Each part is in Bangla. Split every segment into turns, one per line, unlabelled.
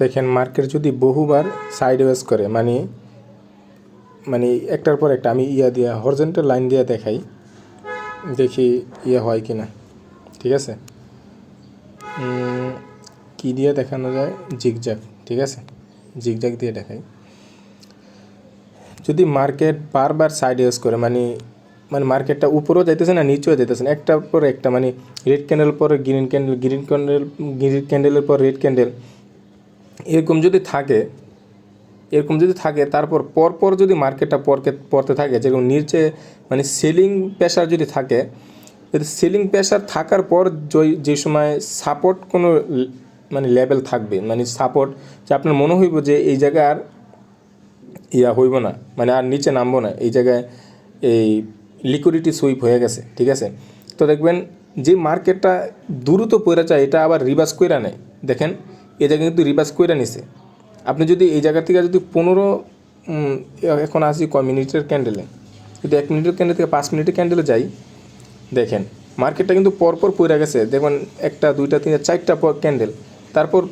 দেখেন মার্কেট যদি বহুবার সাইডওয়েজ করে মানে মানে একটার পর একটা আমি দিয়া হরিজন্টাল লাইন দিয়ে দেখাই, দেখি হয় কি না। ঠিক আছে, কি দিয়ে দেখানো যায়, জিগজ্যাগ। ঠিক আছে, জিগজ্যাগ দিয়ে দেখাই। যদি মার্কেট বারবার সাইডওয়েজ করে মানে মানে মার্কেটটা উপরেও যাইতেছে না নিচেও যাইতেছে না, একটার পর একটা মানে রেড ক্যান্ডেল পরে গ্রিন ক্যান্ডেল, গ্রিন ক্যান্ডেলের পর রেড ক্যান্ডেল, এরকম যদি থাকে তারপর পরপর যদি মার্কেটটা পড়তে থাকে, যেরকম নিচে মানে সেলিং প্রেশার যদি থাকে, যদি সেলিং প্রেশার থাকার পর যে সময় সাপোর্ট কোনো মানে লেভেল থাকবে, মানে সাপোর্ট যে আপনার মনে হইব যে এই জায়গায় আর হইব না, মানে আর নিচে নামবো না, এই জায়গায় এই লিকুইডিটি সুইপ হয়ে গেছে। ঠিক আছে, তো দেখবেন যে মার্কেটটা দ্রুত পড়ে যায় এটা আবার রিভার্স কইরা নেয়। দেখেন এই জায়গায় কিন্তু রিভার্স কইরা নিছে। আপনি যদি এই জায়গা থেকে যদি 15 এখন আসি কয় মিনিটের ক্যান্ডেলে, যদি 1 মিনিটের ক্যান্ডেল থেকে 5 মিনিটের ক্যান্ডেলে যাই, দেখেন মার্কেটটা কিন্তু পরপর পড়ে গেছে। দেখুন 1টা 2টা 3টা 4টা ক্যান্ডেল, তারপর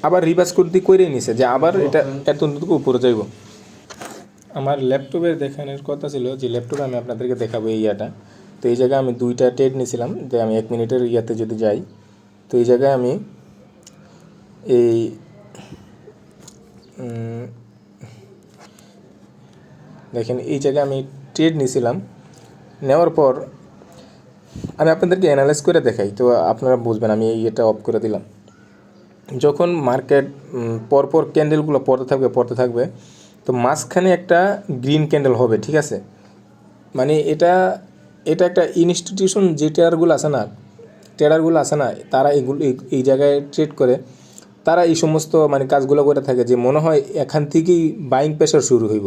আবার রিভার্স করতে করেই নিছে যে আবার এটা এতটুকু উপরে যাইব। আমার ল্যাপটপে দেখানোর কথা ছিল যে ল্যাপটপে আমি আপনাদেরকে দেখাবো এই তো এই জায়গায় আমি 2টা ট্রেড নিয়েছিলাম যে আমি 1 মিনিটের যদি যাই, তো এই জায়গায় আমি এই দেখেন এই জায়গায় আমি ট্রেড নিয়েছিলাম। নেওয়ার পর আমি আপনাদেরকে অ্যানালাইজ করে দেখাই, তো আপনারা বুঝবেন। আমি অফ করে দিলাম। যখন মার্কেট পরপর ক্যান্ডেলগুলো পড়তে থাকবে তো মাঝখানে একটা গ্রিন ক্যান্ডেল হবে। ঠিক আছে, মানে এটা একটা ইনস্টিটিউশন যে ট্রেডারগুলো আছে না, তারা এই জায়গায় ট্রেড করে, তারা এই সমস্ত মানে কাজগুলো করে থাকে যে মনে হয় এখান থেকেই বাইং প্রেশার শুরু হইব,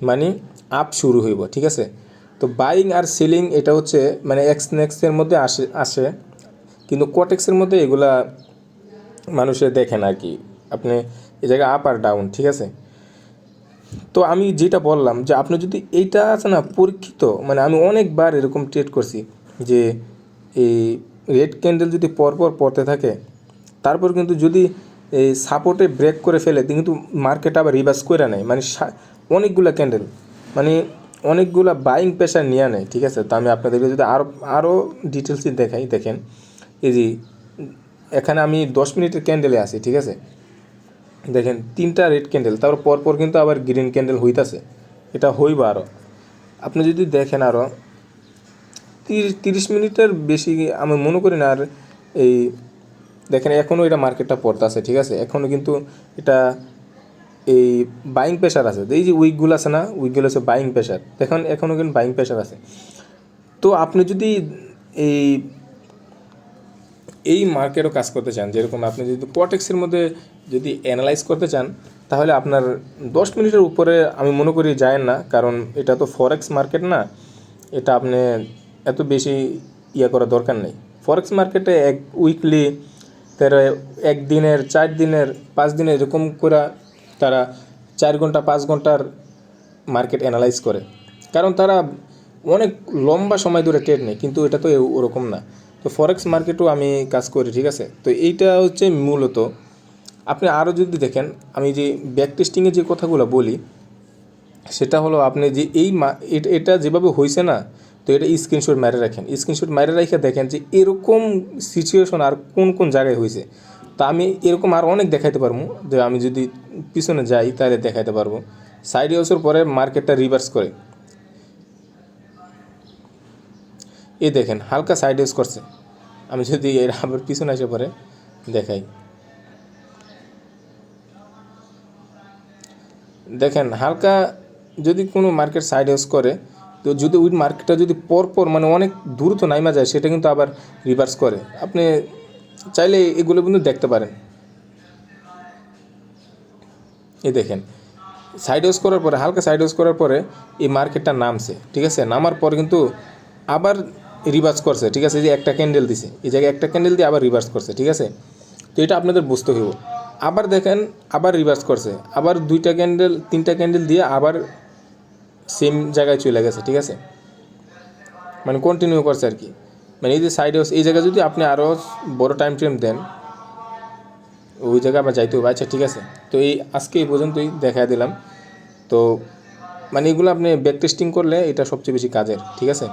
মানে আপ শুরু হইব। ঠিক আছে, তো বাইং আর সেলিং এটা হচ্ছে মানে এক্সের মধ্যে আসে, কিন্তু কোটেক্সের মধ্যে এগুলা মানুষের দেখেন আর কি, আপনি এই জায়গায় আপ আর ডাউন। ঠিক আছে, তো আমি যেটা বললাম যে আপনি যদি এইটা আছে না পরীক্ষিত, মানে আমি অনেকবার এরকম ট্রেড করছি যে এই রেড ক্যান্ডেল যদি পরপর পড়তে থাকে, তারপর কিন্তু যদি এই সাপোর্টে ব্রেক করে ফেলে কিন্তু মার্কেট আবার রিভার্স করে নেয়, মানে অনেকগুলো ক্যান্ডেল মানে অনেকগুলো বাইং প্রেশার নিয়ে নেয়। ঠিক আছে, তো আমি আপনাদেরকে যদি আরও ডিটেলসে দেখাই, দেখেন এই যে এখানে আমি 10 মিনিটের ক্যান্ডেলে আছি। ঠিক আছে, দেখেন 3টা রেড ক্যান্ডেল, তারপর পরপর কিন্তু আবার গ্রিন ক্যান্ডেল হইতাছে, এটা হইব আরও। আপনি যদি দেখেন আরও 30 মিনিটের বেশি আমি মনে করি না। আর এই দেখেন এখনও এটা মার্কেটটা পড়তেছে। ঠিক আছে, এখনও কিন্তু এটা এই বাইং প্রেশার আছে, এই যে উইকগুলো আছে না, উইকগুলো আছে বাইং প্রেশার, দেখুন এখনও কিন্তু বাইং প্রেশার আছে। তো আপনি যদি এই এই মার্কেটও কাজ করতে চান, যেরকম আপনি যদি কোটেক্সের মধ্যে যদি অ্যানালাইজ করতে চান, তাহলে আপনার 10 মিনিটের উপরে আমি মনে করি যায় না, কারণ এটা তো ফরেক্স মার্কেট না, এটা আপনি এত বেশি করার দরকার নেই। ফরেক্স মার্কেটে উইকলি তারা 1 দিনের 4 দিনের 5 দিনের এরকম করে তারা 4 ঘন্টা 5 ঘন্টার মার্কেট অ্যানালাইজ করে, কারণ তারা অনেক লম্বা সময় ধরে ট্রেড নেয়, কিন্তু এটা তো ওরকম না। তো ফরেক্স মার্কেটও আমি কাজ করি। ঠিক আছে, তো এইটা হচ্ছে মূলত। আপনি আরও যদি দেখেন, আমি যে ব্যাক টেস্টিংয়ে যে কথাগুলো বলি, সেটা হলো আপনি যে এটা যেভাবে হয়েছে না, তো এটা স্ক্রিনশট মেরে রাখেন। স্ক্রিনশট মেরে রেখে দেখেন যে এরকম সিচুয়েশন আর কোন কোন জায়গায় হয়েছে। তা আমি এরকম আর অনেক দেখাইতে পারবো, যে আমি যদি পিছনে যাই তাহলে দেখাইতে পারবো। সাইড ওয়েজের পরে মার্কেটটা রিভার্স করে, এই দেখেন হালকা সাইড ওয়েজ করছে। আমি যদি এর আবার পিছনে এসে পরে দেখাই, দেখেন হালকা যদি কোনো মার্কেট সাইড ওয়েজ করে, তো যদি ওই মার্কেটটা যদি পরপর মানে অনেক দ্রুত নাইমা যায়, সেটা কিন্তু আবার রিভার্স করে। আপনি চাইলে এগুলো কিন্তু দেখতে পারেন। এই দেখেন সাইড ওয়েজ করার পরে, হালকা সাইড ওয়েজ করার পরে এই মার্কেটটা নামছে। ঠিক আছে, নামার পর কিন্তু আবার রিভার্স করছে। ঠিক আছে, যে একটা ক্যান্ডেল দিছে, এই জায়গায় একটা ক্যান্ডেল দিয়ে আবার রিভার্স করছে। ঠিক আছে, তো এটা আপনাদের বুঝতে হইব। আবার দেখেন আবার রিভার্স করছে, আবার 2টা ক্যান্ডেল 3টা ক্যান্ডেল দিয়ে আবার সেম জায়গায় চলে গেছে। ঠিক আছে, মানে কন্টিনিউ করছে আর কি। মানে এই যে সাইড ওয়েজ, এই জায়গায় যদি আপনি আরও বড় টাইম ফ্রেম দেন, ওই জায়গায় আবার যাইতে হবে। আচ্ছা ঠিক আছে, তো এই আজকে এই পর্যন্তই দেখা দিলাম। তো মানে এগুলো আপনি ব্যাক টেস্টিং করলে এটা সবচেয়ে বেশি কাজের, ঠিক আছে।